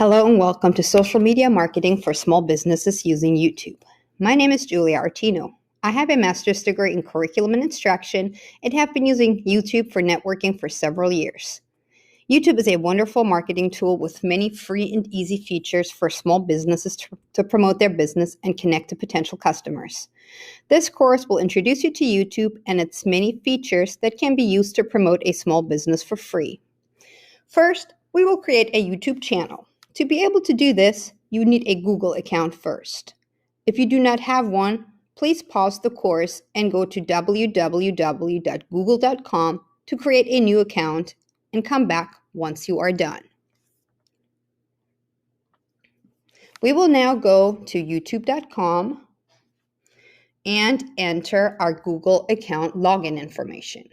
Hello and welcome to Social Media Marketing for Small Businesses using YouTube. My name is Julia Artino. I have a master's degree in curriculum and instruction and have been using YouTube for networking for several years. YouTube is a wonderful marketing tool with many free and easy features for small businesses to promote their business and connect to potential customers. This course will introduce you to YouTube and its many features that can be used to promote a small business for free. First, we will create a YouTube channel. To be able to do this, you need a Google account first. If you do not have one, please pause the course and go to www.google.com to create a new account and come back once you are done. We will now go to youtube.com and enter our Google account login information.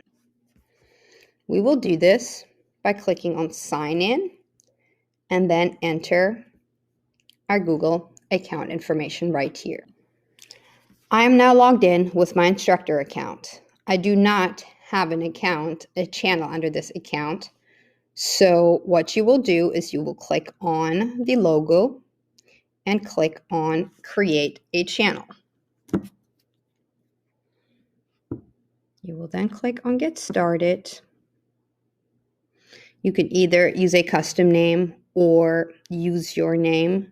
We will do this by clicking on Sign In and then enter our Google account information right here. I am now logged in with my instructor account. I do not have a channel under this account. So what you will do is you will click on the logo and click on Create a Channel. You will then click on Get Started. You can either use a custom name or use your name.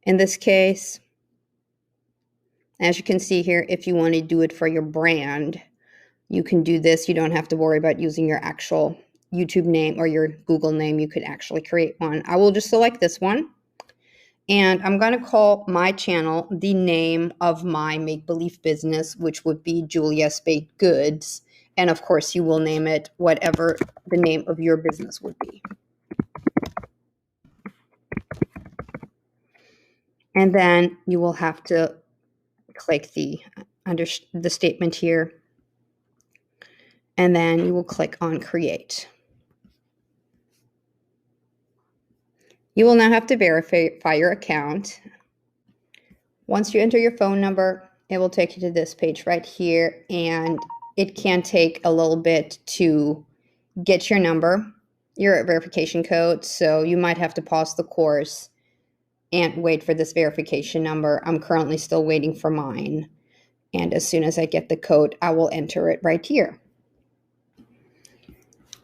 In this case, as you can see here, if you want to do it for your brand, you can do this. You don't have to worry about using your actual YouTube name or your Google name. You could actually create one. I will just select this one. And I'm going to call my channel the name of my make-believe business, which would be Julia's Baked Goods. And of course, you will name it whatever the name of your business would be. And then you will have to click under the statement here. And then you will click on Create. You will now have to verify your account. Once you enter your phone number, it will take you to this page right here, and it can take a little bit to get your number, your verification code, so you might have to pause the course and wait for this verification number. I'm currently still waiting for mine, and as soon as I get the code, I will enter it right here.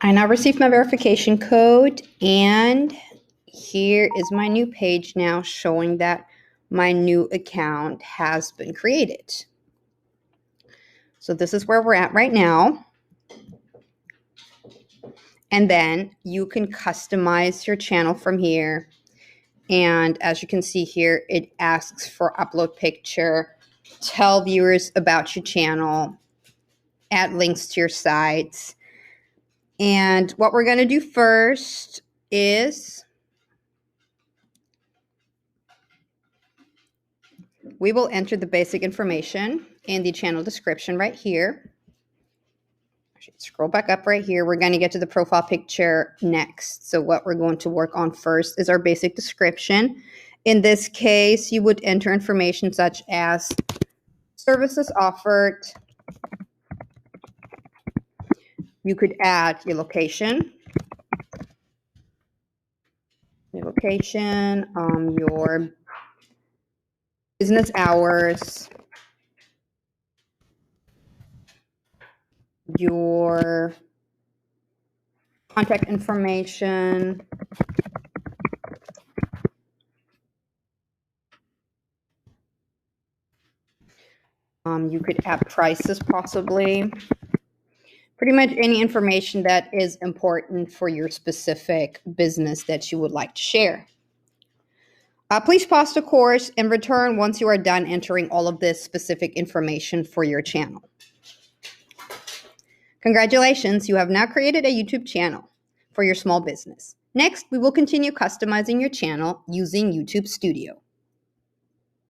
I now received my verification code, and here is my new page now showing that my new account has been created. So this is where we're at right now. And then you can customize your channel from here. And as you can see here, it asks for upload picture, tell viewers about your channel, add links to your sites. And what we're going to do first is we will enter the basic information in the channel description right here. I should scroll back up right here. We're going to get to the profile picture next. So what we're going to work on first is our basic description. In this case, you would enter information such as services offered. You could add your location, your business hours, your contact information, you could add prices possibly, pretty much any information that is important for your specific business that you would like to share. Please pause the course and return once you are done entering all of this specific information for your channel. Congratulations, you have now created a YouTube channel for your small business. Next, we will continue customizing your channel using YouTube Studio.